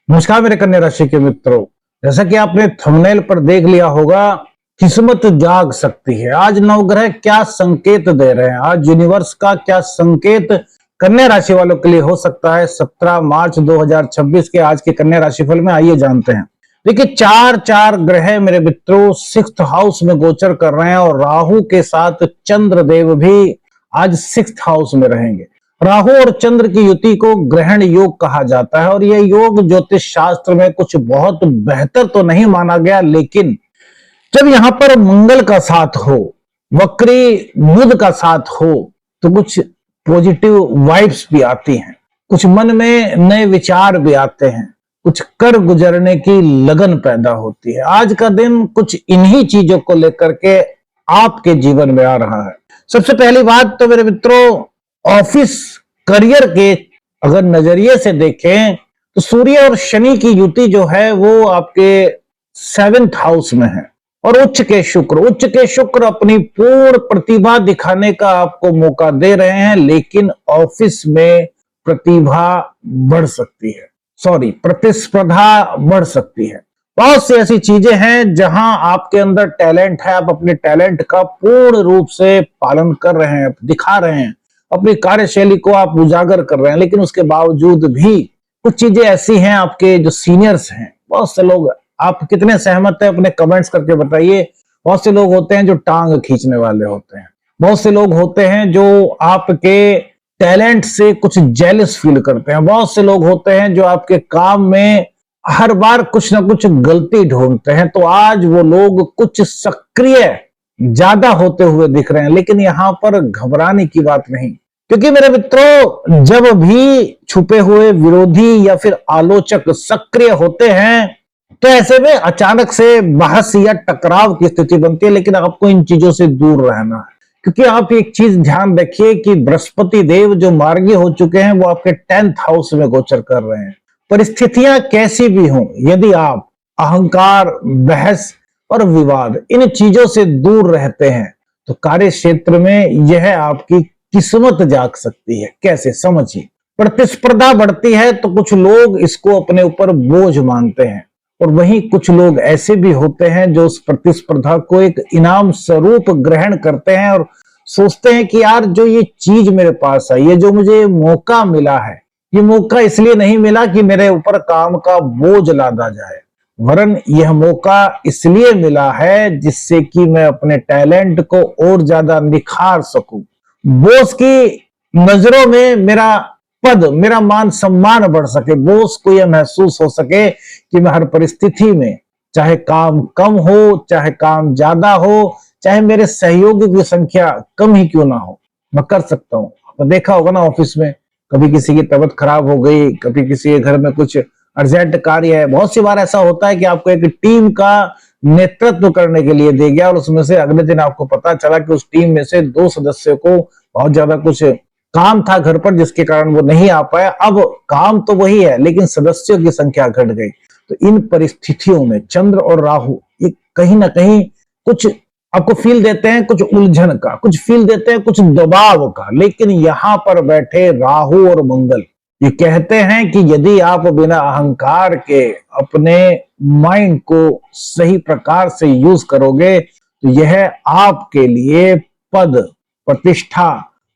नमस्कार मेरे कन्या राशि के मित्रों। जैसा कि आपने थंबनेल पर देख लिया होगा, किस्मत जाग सकती है। आज नवग्रह क्या संकेत दे रहे हैं, आज यूनिवर्स का क्या संकेत कन्या राशि वालों के लिए हो सकता है 17 मार्च 2026 के आज के कन्या राशिफल में, आइए जानते हैं। देखिए, चार चार ग्रह मेरे मित्रों सिक्स्थ हाउस में गोचर कर रहे हैं और राहु के साथ चंद्रदेव भी आज सिक्स्थ हाउस में रहेंगे। राहु और चंद्र की युति को ग्रहण योग कहा जाता है और यह योग ज्योतिष शास्त्र में कुछ बहुत बेहतर तो नहीं माना गया, लेकिन जब यहां पर मंगल का साथ हो, वक्री बुध का साथ हो, तो कुछ पॉजिटिव वाइब्स भी आती हैं, कुछ मन में नए विचार भी आते हैं, कुछ कर गुजरने की लगन पैदा होती है। आज का दिन कुछ इन्हीं चीजों को लेकर के आपके जीवन में आ रहा है। सबसे पहली बात तो मेरे मित्रों, ऑफिस करियर के अगर नजरिए से देखें तो सूर्य और शनि की युति जो है वो आपके 7th हाउस में है और उच्च के शुक्र अपनी पूर्ण प्रतिभा दिखाने का आपको मौका दे रहे हैं, लेकिन ऑफिस में प्रतिस्पर्धा बढ़ सकती है। बहुत सी ऐसी चीजें हैं जहां आपके अंदर टैलेंट है, आप अपने टैलेंट का पूर्ण रूप से पालन कर रहे हैं, दिखा रहे हैं, अपनी कार्यशैली को आप उजागर कर रहे हैं, लेकिन उसके बावजूद भी कुछ चीजें ऐसी हैं, आपके जो सीनियर्स हैं, बहुत से लोग, आप कितने सहमत हैं अपने कमेंट्स करके बताइए। बहुत से लोग होते हैं जो टांग खींचने वाले होते हैं, बहुत से लोग होते हैं जो आपके टैलेंट से कुछ जेलस फील करते हैं, बहुत से लोग होते हैं जो आपके काम में हर बार कुछ ना कुछ गलती ढूंढते हैं। तो आज वो लोग कुछ सक्रिय ज्यादा होते हुए दिख रहे हैं, लेकिन यहां पर घबराने की बात नहीं, क्योंकि मेरे मित्रों जब भी छुपे हुए विरोधी या फिर आलोचक सक्रिय होते हैं तो ऐसे में अचानक से बहस या टकराव की स्थिति बनती है। लेकिन आपको इन चीजों से दूर रहना है, क्योंकि आप एक चीज ध्यान रखिए कि बृहस्पति देव जो मार्गी हो चुके हैं वो आपके 10th हाउस में गोचर कर रहे हैं। परिस्थितियां कैसी भी हों, यदि आप अहंकार, बहस और विवाद इन चीजों से दूर रहते हैं तो कार्य क्षेत्र में यह आपकी किस्मत जाग सकती है। कैसे, समझिए। प्रतिस्पर्धा बढ़ती है तो कुछ लोग इसको अपने ऊपर बोझ मानते हैं और वहीं कुछ लोग ऐसे भी होते हैं जो उस प्रतिस्पर्धा को एक इनाम स्वरूप ग्रहण करते हैं और सोचते हैं कि यार जो ये चीज मेरे पास आई है, जो मुझे मौका मिला है, ये मौका इसलिए नहीं मिला कि मेरे ऊपर काम का बोझ लादा जाए, वरन यह मौका इसलिए मिला है जिससे कि मैं अपने टैलेंट को और ज्यादा निखार सकूं, बॉस की नजरों में मेरा पद, मेरा मान सम्मान बढ़ सके, बॉस को यह महसूस हो सके कि मैं हर परिस्थिति में, चाहे काम कम हो, चाहे काम ज्यादा हो, चाहे मेरे सहयोगियों की संख्या कम ही क्यों ना हो, मैं कर सकता हूं। आपने देखा होगा ना, ऑफिस में कभी किसी की तबीयत खराब हो गई, कभी किसी के घर में कुछ अर्जेंट कार्य है, बहुत सी बार ऐसा होता है कि आपको एक टीम का नेतृत्व करने के लिए दे गया और उसमें से अगले दिन आपको पता चला कि उस टीम में से 2 सदस्यों को बहुत ज्यादा कुछ काम था घर पर, जिसके कारण वो नहीं आ पाया। अब काम तो वही है लेकिन सदस्यों की संख्या घट गई। तो इन परिस्थितियों में चंद्र और राहु ये कहीं ना कहीं कुछ आपको फील देते हैं, कुछ उलझन का, कुछ फील देते हैं, कुछ दबाव का। लेकिन यहां पर बैठे राहु और मंगल ये कहते हैं कि यदि आप बिना अहंकार के अपने माइंड को सही प्रकार से यूज करोगे तो यह आपके लिए पद, प्रतिष्ठा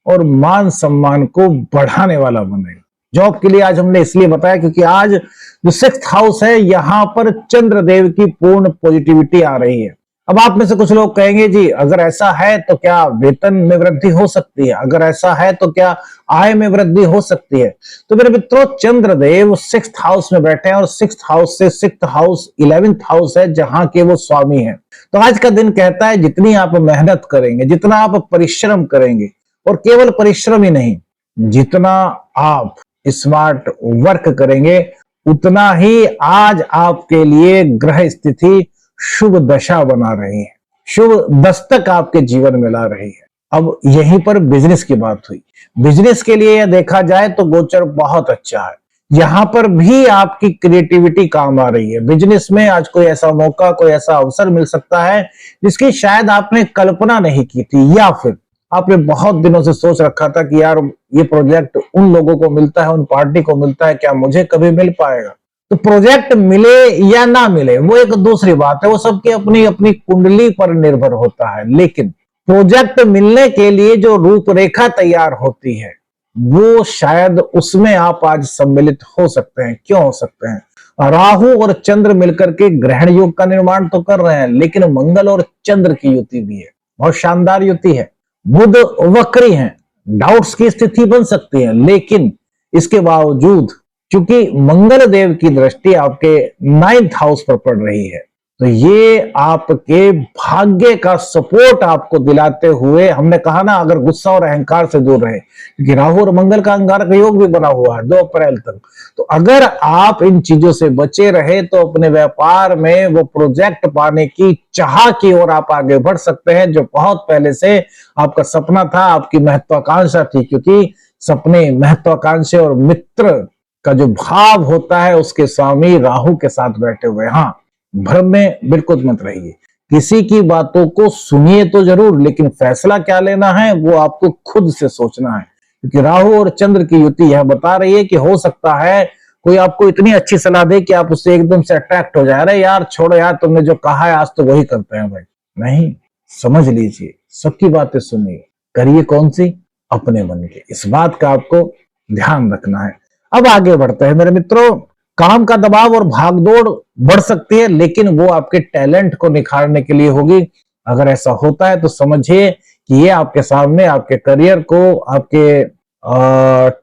और मान सम्मान को बढ़ाने वाला बनेगा। जॉब के लिए आज हमने इसलिए बताया क्योंकि आज जो 6th हाउस है यहां पर चंद्रदेव की पूर्ण पॉजिटिविटी आ रही है। अब आप में से कुछ लोग कहेंगे जी अगर ऐसा है तो क्या वेतन में वृद्धि हो सकती है, अगर ऐसा है तो क्या आय में वृद्धि हो सकती है। तो मेरे मित्रों, चंद्रदेव 6th हाउस में बैठे हैं और 6th हाउस से 6th हाउस 11th हाउस है जहां के वो स्वामी हैं। तो आज का दिन कहता है जितनी आप मेहनत करेंगे, जितना आप परिश्रम करेंगे, और केवल परिश्रम ही नहीं, जितना आप स्मार्ट वर्क करेंगे उतना ही आज आपके लिए ग्रह स्थिति शुभ दशा बना रही है, शुभ दस्तक आपके जीवन में ला रही है। अब यहीं पर बिजनेस की बात हुई। बिजनेस के लिए देखा जाए तो गोचर बहुत अच्छा है, यहां पर भी आपकी क्रिएटिविटी काम आ रही है। बिजनेस में आज कोई ऐसा मौका, कोई ऐसा अवसर मिल सकता है जिसकी शायद आपने कल्पना नहीं की थी, या फिर आपने बहुत दिनों से सोच रखा था कि यार ये प्रोजेक्ट उन लोगों को मिलता है, उन पार्टी को मिलता है, क्या मुझे कभी मिल पाएगा। तो प्रोजेक्ट मिले या ना मिले वो एक दूसरी बात है, वो सबकी अपनी अपनी कुंडली पर निर्भर होता है। लेकिन प्रोजेक्ट मिलने के लिए जो रूपरेखा तैयार होती है वो शायद उसमें आप आज सम्मिलित हो सकते हैं। क्यों हो सकते हैं? राहु और चंद्र मिलकर के ग्रहण योग का निर्माण तो कर रहे हैं, लेकिन मंगल और चंद्र की युति भी है, बहुत शानदार युति है। बुध वक्री है, डाउट्स की स्थिति बन सकती है, लेकिन इसके बावजूद क्योंकि मंगल देव की दृष्टि आपके 9th हाउस पर पड़ रही है, तो ये आपके भाग्य का सपोर्ट आपको दिलाते हुए, हमने कहा ना अगर गुस्सा और अहंकार से दूर रहे, क्योंकि राहु और मंगल का अंगारक योग भी बना हुआ है 2 अप्रैल तक, तो अगर आप इन चीजों से बचे रहे तो अपने व्यापार में वो प्रोजेक्ट पाने की चाह की ओर आप आगे बढ़ सकते हैं, जो बहुत पहले से आपका सपना था, आपकी महत्वाकांक्षा थी। क्योंकि सपने, महत्वाकांक्षा और मित्र का जो भाव होता है उसके स्वामी राहु के साथ बैठे हुए। हाँ, भ्रम में बिल्कुल मत रहिए, किसी की बातों को सुनिए तो जरूर, लेकिन फैसला क्या लेना है वो आपको खुद से सोचना है। क्योंकि राहु और चंद्र की युति यह बता रही है कि हो सकता है कोई आपको इतनी अच्छी सलाह दे कि आप उससे एकदम से अट्रैक्ट हो जाए, अरे यार छोड़ो यार, तुमने जो कहा है आज तो वही करते हैं भाई। नहीं, समझ लीजिए, सबकी बातें सुनिए, करिए कौन सी? अपने मन की। इस बात का आपको ध्यान रखना है। अब आगे बढ़ते हैं मेरे मित्रों। काम का दबाव और भागदौड़ बढ़ सकती है, लेकिन वो आपके टैलेंट को निखारने के लिए होगी। अगर ऐसा होता है तो समझिए कि ये आपके सामने आपके करियर को, आपके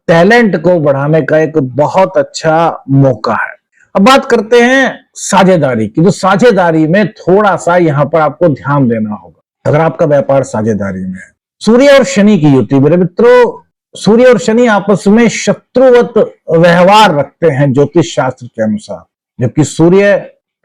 टैलेंट को बढ़ाने का एक बहुत अच्छा मौका है। अब बात करते हैं साझेदारी की। जो साझेदारी में थोड़ा सा यहां पर आपको ध्यान देना होगा अगर आपका व्यापार साझेदारी में है। सूर्य और शनि की युति मेरे मित्रों, सूर्य और शनि आपस में शत्रुवत व्यवहार रखते हैं ज्योतिष शास्त्र के अनुसार, जबकि सूर्य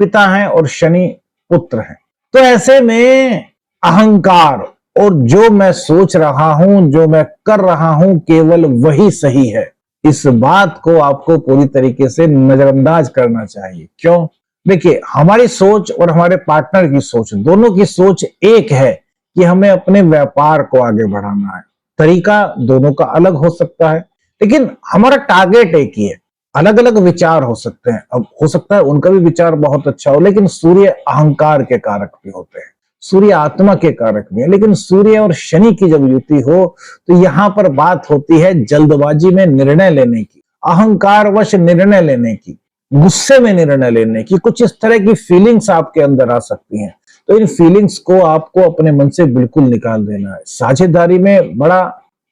पिता हैं और शनि पुत्र हैं। तो ऐसे में अहंकार और जो मैं सोच रहा हूं, जो मैं कर रहा हूं, केवल वही सही है, इस बात को आपको पूरी तरीके से नजरअंदाज करना चाहिए। क्यों? देखिए, हमारी सोच और हमारे पार्टनर की सोच, दोनों की सोच एक है कि हमें अपने व्यापार को आगे बढ़ाना है। तरीका दोनों का अलग हो सकता है, लेकिन हमारा टारगेट एक ही है। अलग अलग विचार हो सकते हैं, अब हो सकता है उनका भी विचार बहुत अच्छा हो, लेकिन सूर्य अहंकार के कारक भी होते हैं, सूर्य आत्मा के कारक भी है। लेकिन सूर्य और शनि की जब युति हो तो यहां पर बात होती है जल्दबाजी में निर्णय लेने की, अहंकारवश निर्णय लेने की, गुस्से में निर्णय लेने की, कुछ इस तरह की फीलिंग्स आपके अंदर आ सकती हैं। तो इन फीलिंग्स को आपको अपने मन से बिल्कुल निकाल देना है। साझेदारी में बड़ा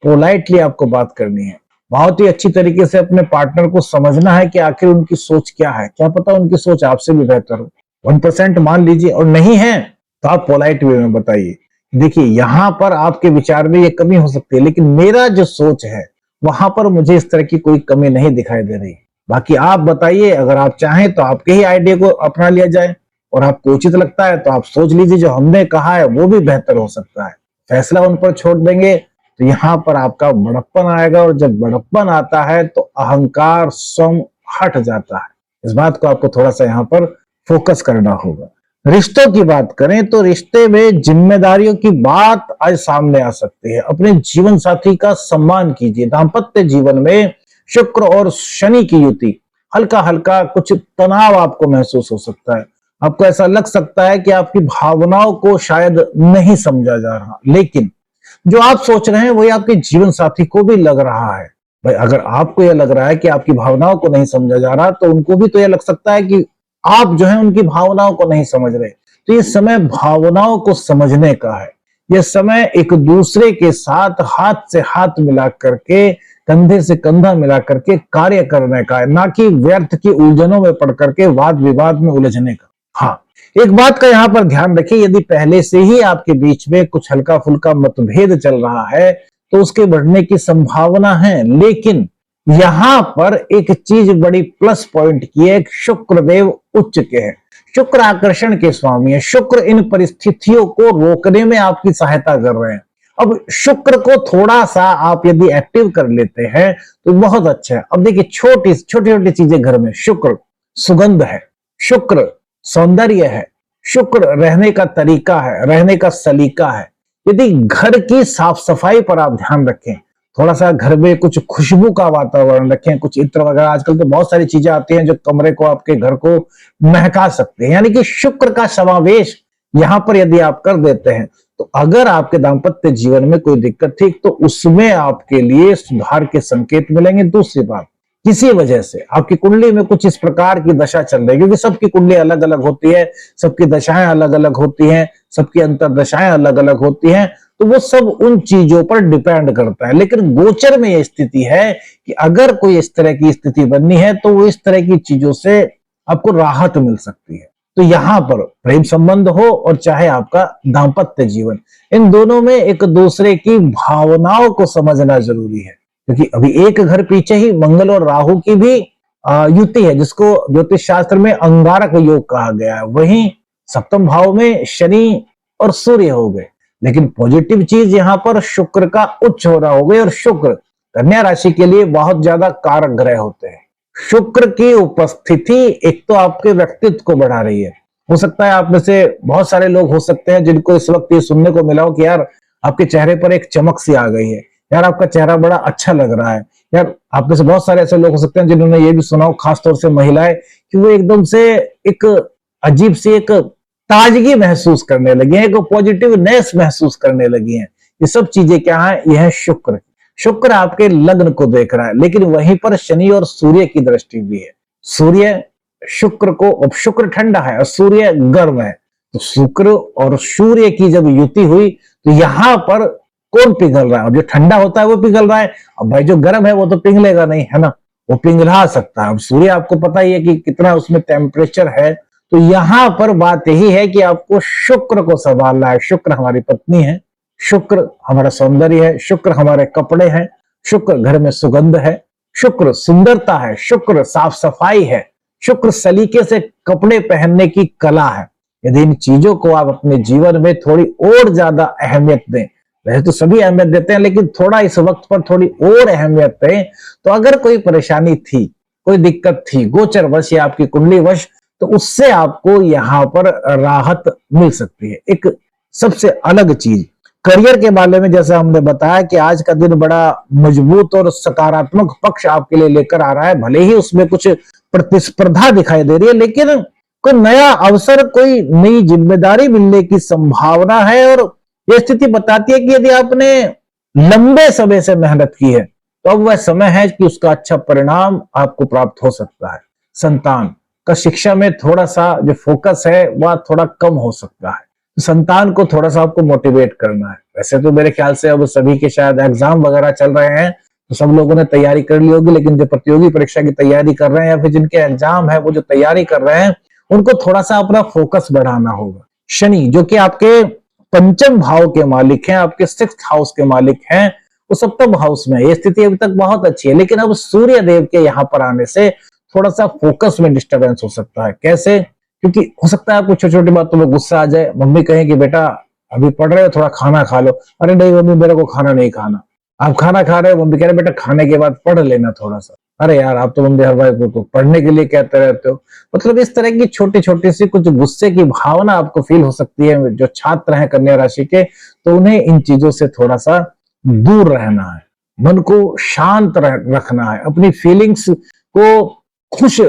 पोलाइटली आपको बात करनी है, बहुत ही अच्छी तरीके से अपने पार्टनर को समझना है कि आखिर उनकी सोच क्या है। क्या पता उनकी सोच आपसे भी बेहतर हो, 1% मान लीजिए, और नहीं है तो आप पोलाइट वे में बताइए, देखिए यहां पर आपके विचार में ये कमी हो सकती है, लेकिन मेरा जो सोच है वहां पर मुझे इस तरह की कोई कमी नहीं दिखाई दे रही। बाकी आप बताइए, अगर आप चाहें तो आपके ही आइडिया को अपना लिया जाए, और आपको उचित लगता है तो आप सोच लीजिए जो हमने कहा है वो भी बेहतर हो सकता है। फैसला उन पर छोड़ देंगे तो यहाँ पर आपका बड़प्पन आएगा, और जब बड़प्पन आता है तो अहंकार स्वयं हट जाता है। इस बात को आपको थोड़ा सा यहाँ पर फोकस करना होगा। रिश्तों की बात करें तो रिश्ते में जिम्मेदारियों की बात आज सामने आ सकती है। अपने जीवन साथी का सम्मान कीजिए। दाम्पत्य जीवन में शुक्र और शनि की युति, हल्का हल्का कुछ तनाव आपको महसूस हो सकता है। आपको ऐसा लग सकता है कि आपकी भावनाओं को शायद नहीं समझा जा रहा, लेकिन जो आप सोच रहे हैं वही आपके जीवन साथी को भी लग रहा है। भाई, अगर आपको यह लग रहा है कि आपकी भावनाओं को नहीं समझा जा रहा, तो उनको भी तो यह लग सकता है कि आप जो है उनकी भावनाओं को नहीं समझ रहे। तो ये समय भावनाओं को समझने का है। यह समय एक दूसरे के साथ हाथ से हाथ मिला करके, कंधे से कंधा मिला करके कार्य करने का है, ना कि व्यर्थ की उलझनों में पड़ करके वाद विवाद में उलझने का। हाँ, एक बात का यहाँ पर ध्यान रखिए, यदि पहले से ही आपके बीच में कुछ हल्का फुल्का मतभेद चल रहा है तो उसके बढ़ने की संभावना है। लेकिन यहां पर एक चीज बड़ी प्लस पॉइंट की है, शुक्रदेव उच्च के हैं, शुक्र आकर्षण के स्वामी है। शुक्र इन परिस्थितियों को रोकने में आपकी सहायता कर रहे हैं। अब शुक्र को थोड़ा सा आप यदि एक्टिव कर लेते हैं तो बहुत अच्छा है। अब देखिए, छोटी छोटी चीजें घर में, शुक्र सुगंध है, शुक्र सौंदर्य है, शुक्र रहने का तरीका है, रहने का सलीका है। यदि घर की साफ सफाई पर आप ध्यान रखें, थोड़ा सा घर में कुछ खुशबू का वातावरण रखें, कुछ इत्र वगैरह। आजकल तो बहुत सारी चीजें आती हैं जो कमरे को, आपके घर को महका सकते हैं। यानी कि शुक्र का समावेश यहां पर यदि आप कर देते हैं तो अगर आपके दाम्पत्य जीवन में कोई दिक्कत थी तो उसमें आपके लिए सुधार के संकेत मिलेंगे। दूसरी बात, किसी वजह से आपकी कुंडली में कुछ इस प्रकार की दशा चल रही है, क्योंकि सबकी कुंडली अलग अलग होती है, सबकी दशाएं अलग अलग होती हैं, सबकी अंतर दशाएं अलग अलग होती हैं, तो वो सब उन चीजों पर डिपेंड करता है। लेकिन गोचर में यह स्थिति है कि अगर कोई इस तरह की स्थिति बननी है तो वो इस तरह की चीजों से आपको राहत मिल सकती है। तो यहां पर प्रेम संबंध हो और चाहे आपका दाम्पत्य जीवन, इन दोनों में एक दूसरे की भावनाओं को समझना जरूरी है। क्योंकि अभी एक घर पीछे ही मंगल और राहु की भी युति है, जिसको ज्योतिष शास्त्र में अंगारक योग कहा गया है। वहीं सप्तम भाव में शनि और सूर्य हो गए। लेकिन पॉजिटिव चीज यहां पर शुक्र का उच्च हो रहा हो गए, और शुक्र कन्या राशि के लिए बहुत ज्यादा कारक ग्रह होते हैं। शुक्र की उपस्थिति एक तो आपके व्यक्तित्व को बढ़ा रही है। हो सकता है आप में से बहुत सारे लोग हो सकते हैं जिनको इस वक्त ये सुनने को मिला हो कि यार आपके चेहरे पर एक चमक सी आ गई है, यार आपका चेहरा बड़ा अच्छा लग रहा है। यार आप में से बहुत सारे ऐसे लोग हो सकते हैं जिन्होंने ये भी सुना हो, खासतौर से महिलाएं, कि वो एकदम से एक अजीब सी एक ताजगी महसूस करने लगी है, एक पॉजिटिवनेस महसूस करने लगी है। ये सब चीजें क्या है? यह है शुक्र। शुक्र आपके लग्न को देख रहा है, लेकिन वहीं पर शनि और सूर्य की दृष्टि भी है। सूर्य शुक्र को, अब शुक्र ठंडा है और सूर्य गर्म है, तो शुक्र और सूर्य की जब युति हुई तो यहां पर कौन पिघल रहा है? अब जो ठंडा होता है वो पिघल रहा है, अब भाई जो गर्म है वो तो पिघलेगा नहीं, है ना, वो पिघला सकता है। अब सूर्य आपको पता ही है कि कितना उसमें टेम्परेचर है। तो यहां पर बात यही है कि आपको शुक्र को संभालना है। शुक्र हमारी पत्नी है, शुक्र हमारा सौंदर्य है, शुक्र हमारे कपड़े हैं, शुक्र घर में सुगंध है, शुक्र सुंदरता है, शुक्र साफ सफाई है, शुक्र सलीके से कपड़े पहनने की कला है। यदि इन चीजों को आप अपने जीवन में थोड़ी और ज्यादा अहमियत दें, वैसे तो सभी अहमियत देते हैं, लेकिन थोड़ा इस वक्त पर थोड़ी और अहमियत दें, तो अगर कोई परेशानी थी, कोई दिक्कत थी गोचर वश या आपकी कुंडली वश, तो उससे आपको यहां पर राहत मिल सकती है। एक सबसे अलग चीज करियर के बारे में, जैसे हमने बताया कि आज का दिन बड़ा मजबूत और सकारात्मक पक्ष आपके लिए लेकर आ रहा है। भले ही उसमें कुछ प्रतिस्पर्धा दिखाई दे रही है, लेकिन कोई नया अवसर, कोई नई जिम्मेदारी मिलने की संभावना है। और यह स्थिति बताती है कि यदि आपने लंबे समय से मेहनत की है तो अब वह समय है कि उसका अच्छा परिणाम आपको प्राप्त हो सकता है। संतान का शिक्षा में थोड़ा सा जो फोकस है वह थोड़ा कम हो सकता है, संतान को थोड़ा सा आपको मोटिवेट करना है। वैसे तो मेरे ख्याल से अब सभी के शायद एग्जाम वगैरह चल रहे हैं, तो सब लोगों ने तैयारी कर ली होगी, लेकिन जो प्रतियोगी परीक्षा की तैयारी कर रहे हैं या फिर जिनके एग्जाम है वो जो तैयारी कर रहे हैं, उनको थोड़ा सा अपना फोकस बढ़ाना होगा। शनि जो कि आपके पंचम भाव के मालिक हैं, आपके सिक्स्थ हाउस के मालिक हैं, वो सप्तम हाउस में। ये स्थिति अभी तक बहुत अच्छी है, लेकिन अब सूर्य देव के यहाँ पर आने से थोड़ा सा फोकस में डिस्टर्बेंस हो सकता है। कैसे? क्योंकि हो सकता है आपको छोटी छोटी बातों में गुस्सा आ जाए। मम्मी कहें कि बेटा अभी पढ़ रहे हो, थोड़ा खाना खा लो। अरे नहीं मम्मी, मेरे को खाना नहीं खाना। आप खाना खा रहे हो, मम्मी कह रहे बेटा खाने के बाद पढ़ लेना थोड़ा सा। अरे यार, आप तो मम्मी हर बार को पढ़ने के लिए कहते रहते हो। मतलब इस तरह की छोटी छोटी सी कुछ गुस्से की भावना आपको फील हो सकती है। जो छात्र हैं कन्या राशि के, तो उन्हें इन चीजों से थोड़ा सा दूर रहना है, मन को शांत रखना है, अपनी फीलिंग्स को खुश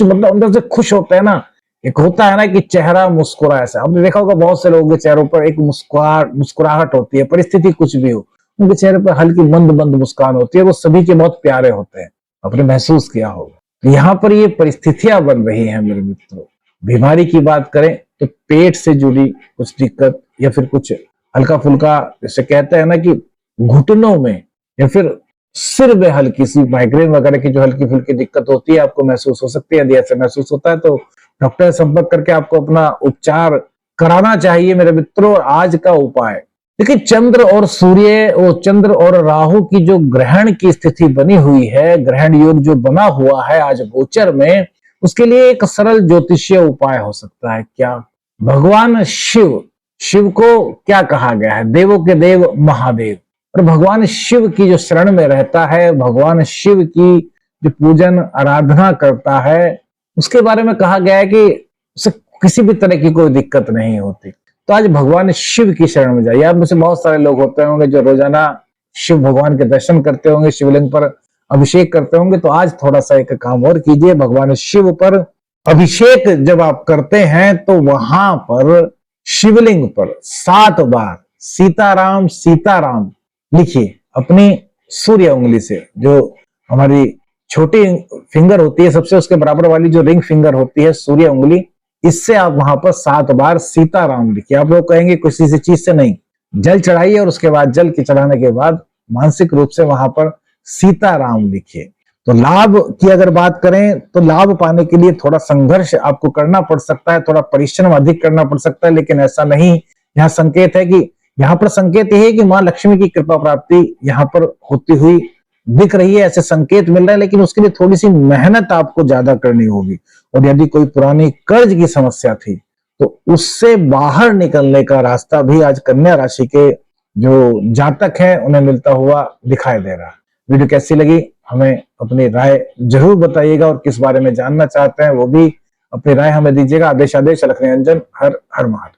मतलब अंदर से खुश होते हैं ना। एक होता है ना कि चेहरा मुस्कुरा, ऐसा आपने देखा होगा बहुत से लोगों के चेहरों पर एक मुस्कुराहट होती है। परिस्थिति कुछ भी हो, उनके चेहरे पर हल्की मंद मंद मुस्कान होती है। वो सभी के बहुत प्यारे होते हैं, आपने महसूस किया होगा। यहाँ पर ये परिस्थितियां बन रही हैं मेरे मित्रों। बीमारी की बात करें तो पेट से जुड़ी कुछ दिक्कत, या फिर कुछ हल्का फुल्का, जैसे कहते हैं ना कि घुटनों में या फिर सिर में हल्की सी माइग्रेन वगैरह की जो हल्की फुल्की दिक्कत होती है, आपको महसूस हो सकती है। यदि ऐसे महसूस होता है तो डॉक्टर से संपर्क करके आपको अपना उपचार कराना चाहिए मेरे मित्रों। आज का उपाय देखिए, चंद्र और सूर्य और चंद्र और राहु की जो ग्रहण की स्थिति बनी हुई है, ग्रहण योग जो बना हुआ है आज गोचर में, उसके लिए एक सरल ज्योतिषीय उपाय हो सकता है। क्या? भगवान शिव को क्या कहा गया है? देवों के देव महादेव। और भगवान शिव की जो शरण में रहता है, भगवान शिव की जो पूजन आराधना करता है, उसके बारे में कहा गया है कि उसे किसी भी तरह की कोई दिक्कत नहीं होती। तो आज भगवान शिव की शरण में जाइए। आप में से बहुत सारे लोग होते होंगे जो रोजाना शिव भगवान के दर्शन करते होंगे, शिवलिंग पर अभिषेक करते होंगे, तो आज थोड़ा सा एक काम और कीजिए, भगवान शिव पर अभिषेक जब आप करते हैं तो वहां पर शिवलिंग पर 7 बार सीताराम सीताराम लिखिए अपनी सूर्य उंगली से। जो हमारी छोटी फिंगर होती है, सबसे उसके बराबर वाली जो रिंग फिंगर होती है सूर्य उंगली, इससे आप वहां पर 7 बार सीताराम लिखिए। आप लोग कहेंगे किसी से चीज से नहीं, जल चढ़ाइए और उसके बाद जल के चढ़ाने के बाद मानसिक रूप से वहां पर सीताराम लिखिए। तो लाभ की अगर बात करें तो लाभ पाने के लिए थोड़ा संघर्ष आपको करना पड़ सकता है, थोड़ा परिश्रम अधिक करना पड़ सकता है, लेकिन ऐसा नहीं। यहाँ संकेत है कि यहाँ पर संकेत यह है कि मां लक्ष्मी की कृपा प्राप्ति यहाँ पर होती हुई दिख रही है, ऐसे संकेत मिल रहे हैं, लेकिन उसके लिए थोड़ी सी मेहनत आपको ज्यादा करनी होगी। और यदि कोई पुरानी कर्ज की समस्या थी तो उससे बाहर निकलने का रास्ता भी आज कन्या राशि के जो जातक हैं उन्हें मिलता हुआ दिखाई दे रहा है। वीडियो कैसी लगी हमें अपनी राय जरूर बताइएगा, और किस बारे में जानना चाहते हैं वो भी अपनी राय हमें दीजिएगा। आदेश अलख निरंजन। हर हर महादेव।